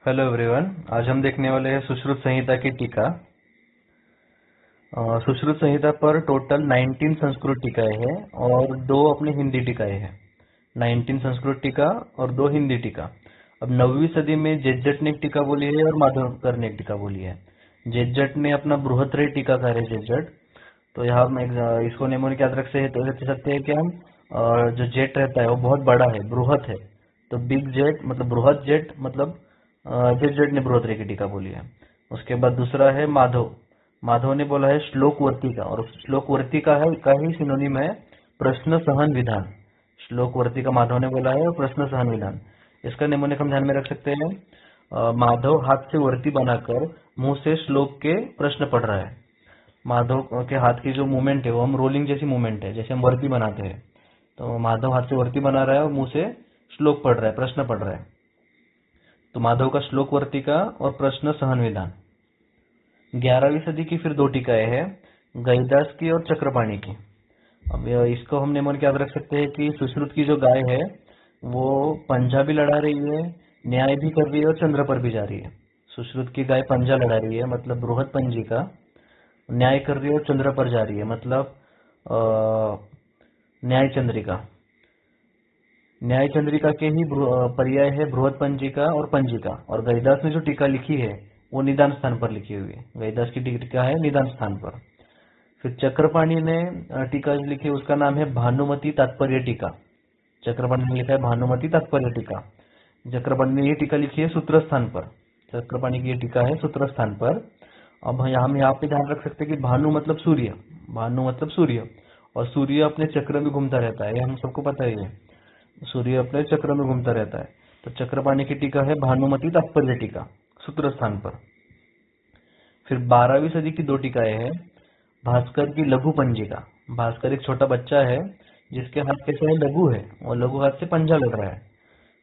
Hello everyone. आज हम देखने वाले हैं सुश्रुत संहिता की टीका। सुश्रुत संहिता पर टोटल 19 संस्कृत टीकाएं हैं और 2 अपनी हिंदी टीकाएं हैं। 19 संस्कृत टीका और 2 हिंदी टीका। अब 9वीं सदी में जेजट ने एक टीका बोली है और माधवकर ने एक टीका बोली है। जेजट ने अपना बृहत्त्रयी टीकाकार है जेजट। तो यहाँ हम इसको निम्नलिखित याद रख सकते हैं कि हम जो जेट रहता है वो बहुत बड़ा है, बृहत है। तो बिग जेट मतलब बृहत जेट मतलब जेट ने बृहत्त्रयी की टीका बोली है। उसके बाद दूसरा है माधव। माधव ने बोला है श्लोक वर्तिका, और श्लोक वर्तिका है का ही सिनोनिम है प्रश्न सहन विधान। श्लोक वर्तिका माधव ने बोला है और प्रश्न सहन विधान इसका निम्नलिखित हम ध्यान में रख सकते हैं। माधव हाथ से वर्ती बनाकर मुंह से श्लोक के प्रश्न पढ़ रहा है। माधव के हाथ की जो मूवमेंट है वो हम रोलिंग जैसी मूवमेंट है, जैसे हम वर्ती बनाते हैं। तो माधव हाथ से वर्ती बना रहा है और मुंह से श्लोक पढ़ रहा है, प्रश्न पढ़ रहा है। तो माधव का श्लोक वर्तिका और प्रश्न सहन विधान। 11वीं सदी की फिर 2 टीकाएं हैं, गईदास की और चक्रपाणी की। अब इसको हम निम्न याद रख सकते हैं कि सुश्रुत की जो गाय है वो पंजा भी लड़ा रही है, न्याय भी कर रही है और चंद्र पर भी जा रही है। सुश्रुत की गाय पंजा लड़ा रही है मतलब बृहत पंजिका, न्याय कर रही है और चंद्र पर जा रही है मतलब न्याय चंद्रिका। न्याय चंद्रिका के ही पर्याय है बृहत पंजिका और पंजिका। और गईदास ने जो टीका लिखी है वो निदान स्थान पर लिखी हुई है। गईदास की टीका है निदान स्थान पर। फिर चक्रपाणी ने टीका लिखी, उसका नाम है भानुमति तात्पर्य टीका। चक्रपाणी ने लिखा है भानुमति तात्पर्य टीका। चक्रपाणी ने ये टीका लिखी है सूत्र स्थान पर। चक्रपाणी की ये टीका है सूत्र स्थान पर। अब हम यहाँ पे ध्यान रख सकते हैं कि भानु मतलब सूर्य, भानु मतलब सूर्य, और सूर्य अपने चक्र में घूमता रहता है, ये हम सबको पता ही है। सूर्य अपने चक्र में घूमता रहता है। तो चक्रपाणी की टीका है भानुमति तात्पर्य टीका सूत्र स्थान पर। फिर 12वीं सदी की 2 टीकाएं हैं, भास्कर की लघु पंजिका। भास्कर एक छोटा बच्चा है जिसके हाथ कैसे है, लघु है, और लघु हाथ से पंजा लड़ रहा है।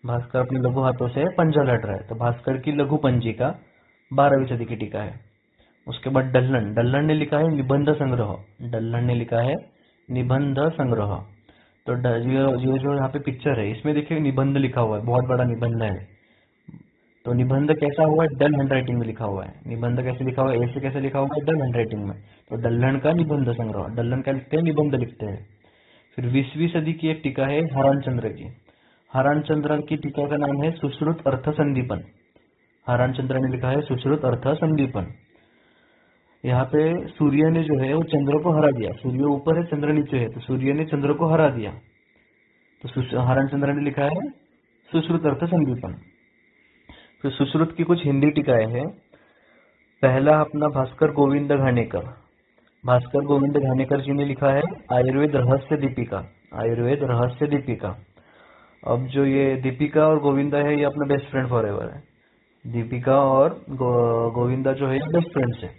भास्कर अपने लघु हाथों से पंजा लड़ रहा है। तो भास्कर की लघु पंजिका 12वीं सदी की टीका है। उसके बाद डल्लन, डल्लन ने लिखा है निबंध संग्रह। डल्लन ने लिखा है निबंध संग्रह। तो ये जो यहाँ पे पिक्चर है इसमें देखिए निबंध लिखा हुआ है, बहुत बड़ा निबंध है। तो निबंध कैसा हुआ है, डल हैंडराइटिंग में लिखा हुआ है। निबंध कैसे लिखा हुआ है, ऐसे कैसे लिखा हुआ है, डल हैंडराइटिंग में। तो डल्लन का निबंध संग्रह, डल्लन क्या लिखते हैं, निबंध लिखते हैं। फिर 20वीं सदी की एक टीका है हरान चंद्र की। हरान चंद्र की टीका का नाम है सुश्रुत अर्थ संदीपन। हरान चंद्र ने लिखा है सुश्रुत अर्थ संदीपन। यहाँ पे सूर्य ने जो है वो चंद्र को हरा दिया। सूर्य ऊपर है, चंद्र नीचे है, तो सूर्य ने चंद्र को हरा दिया। तो हरण चंद्र ने लिखा है सुश्रुत अर्थ संदीपन। फिर सुश्रुत की कुछ हिंदी टीकाएं हैं। पहला अपना भास्कर गोविंद घानेकर। भास्कर गोविंद घानेकर जी ने लिखा है आयुर्वेद रहस्य दीपिका। आयुर्वेद रहस्य दीपिका। अब जो ये दीपिका और गोविंदा है ये अपना बेस्ट फ्रेंड फॉरएवर है। दीपिका और गोविंदा जो है बेस्ट फ्रेंड्स है।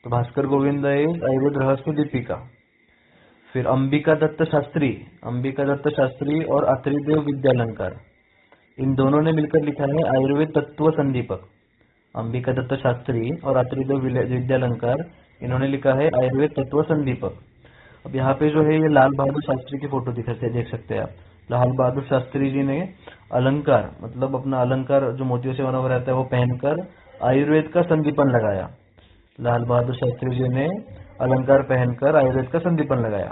तो भास्कर गोविंदा इज आयुर्वेद रहस्य दीपिका। फिर अंबिका दत्त शास्त्री, अंबिका दत्त शास्त्री और अत्रिदेव विद्यालंकार, इन दोनों ने मिलकर लिखा है आयुर्वेद तत्व संदीपक। अंबिका दत्त शास्त्री और अत्रिदेव विद्यालंकार इन्होंने लिखा है आयुर्वेद तत्व संदीपक। अब यहाँ पे जो है ये लाल बहादुर शास्त्री की फोटो देख सकते हैं आप। लाल बहादुर शास्त्री जी ने अलंकार मतलब अपना अलंकार जो मोतियों से बना हुआ रहता है वो पहनकर आयुर्वेद का संदीपन लगाया। लाल बहादुर शास्त्री जी ने अलंकार पहनकर आयुर्वेद का संदीपन लगाया।